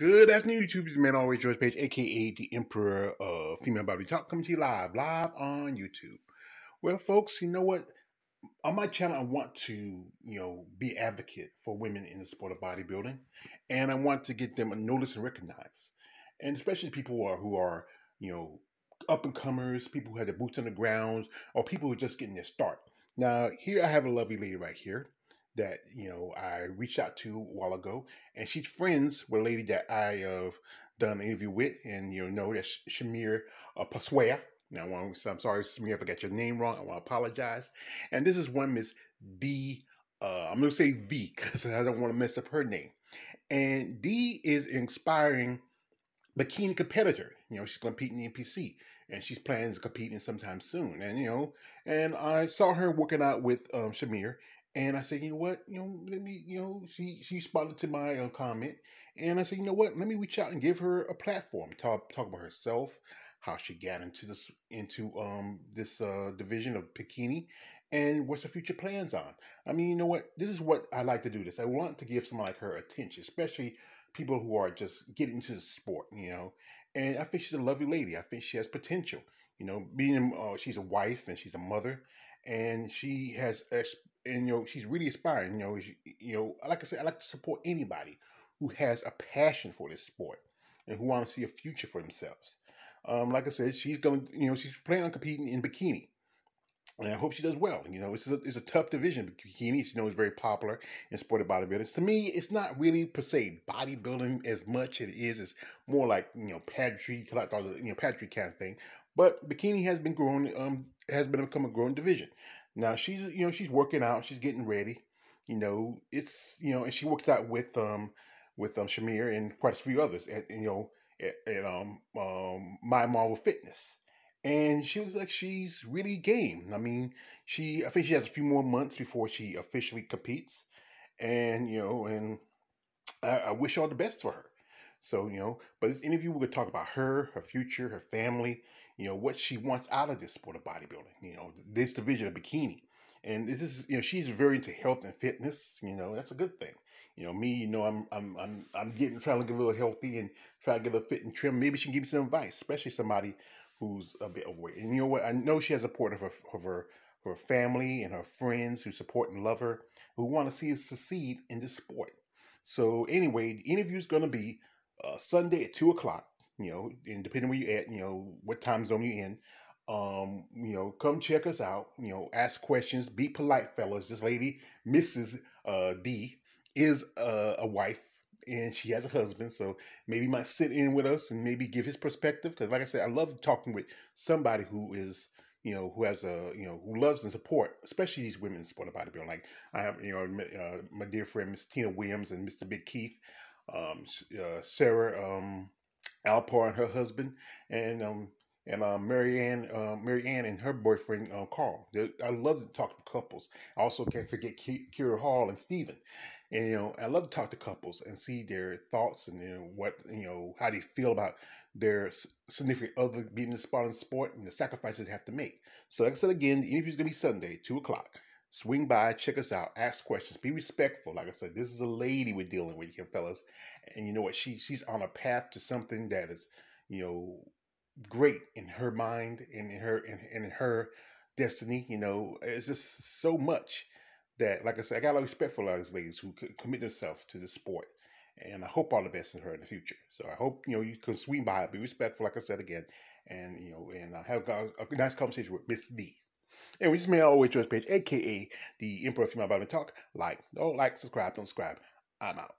Good afternoon, YouTube. It's man always George Page, aka the Emperor of Female Body Talk, coming to you live on YouTube. Well, folks, you know what? On my channel, I want to, be advocate for women in the sport of bodybuilding, and I want to get them noticed and recognized, and especially people who are, up and comers, people who have their boots on the ground, or people who are just getting their start. Now, here I have a lovely lady right here that I reached out to a while ago, and she's friends with a lady that I have done an interview with, and that's Shamir Paswea. Now, I'm sorry, Shamir, if I got your name wrong. I want to apologize. And this is one Miss D. I'm going to say V because I don't want to mess up her name. And D is an inspiring bikini competitor. She's competing in NPC, and she's planning to compete in sometime soon. And I saw her working out with Shamir, and I said, you know what, let me, she responded to my comment, and I said, you know what, let me reach out and give her a platform, talk about herself, how she got into this division of bikini, and what's her future plans on. I mean, you know what, this is what I like to do. I want to give someone like her attention, especially people who are just getting into the sport, and I think she's a lovely lady. I think she has potential, she's a wife and she's a mother, and she has, and she's really aspiring. Like I said, I like to support anybody who has a passion for this sport and who want to see a future for themselves. Like I said, she's going, she's planning on competing in bikini, and I hope she does well. It's a tough division. Bikini, it's very popular in sport of bodybuilding. To me, it's not really per se bodybuilding as much. It is. It's more like pageantry, pageantry kind of thing. But bikini has been growing. Has been become a growing division. Now she's working out. She's getting ready. And she works out with Shamir and quite a few others at My Marvel Fitness. And she looks like she's really game. I mean, I think she has a few more months before she officially competes. And, and I wish all the best for her. So, but this interview, we're going to talk about her future, her family, what she wants out of this sport of bodybuilding, this division of bikini. And this is, she's very into health and fitness, that's a good thing. Me, I'm trying to get a little healthy and try to get a little fit and trim. Maybe she can give me some advice, especially somebody who's a bit overweight. And you know what? I know she has support of her family and her friends who support and love her, who want to see her succeed in this sport. So anyway, the interview is going to be Sunday at 2:00. And depending where you're at, what time zone you're in, come check us out. Ask questions, be polite, fellas. This lady, Mrs. D, is a wife, and she has a husband, so maybe he might sit in with us and maybe give his perspective. Because, like I said, I love talking with somebody who is, who has who loves and support, especially these women in sport of bodybuilding. Like I have, my dear friend Miss Tina Williams and Mr. Big Keith, Sarah Alpar and her husband, and Marianne and her boyfriend Carl. I love to talk to couples. I also can't forget Kira Hall and Steven. And I love to talk to couples and see their thoughts and what how they feel about their significant other being in the sport and the sacrifices they have to make. So like I said again, the interview is gonna be Sunday, 2:00. Swing by, check us out, ask questions, be respectful. Like I said, this is a lady we're dealing with here, fellas. And you know what? She's on a path to something that is, great in her mind and in her destiny. It's just so much that, like I said, I got a lot of respect for a lot of these ladies who commit themselves to this sport. And I hope all the best in her in the future. So I hope, you can swing by, be respectful, like I said again, and, and have a nice conversation with Miss D. And this is me always George Page, aka the Emperor of Female Body Talk. Don't like, subscribe, don't subscribe. I'm out.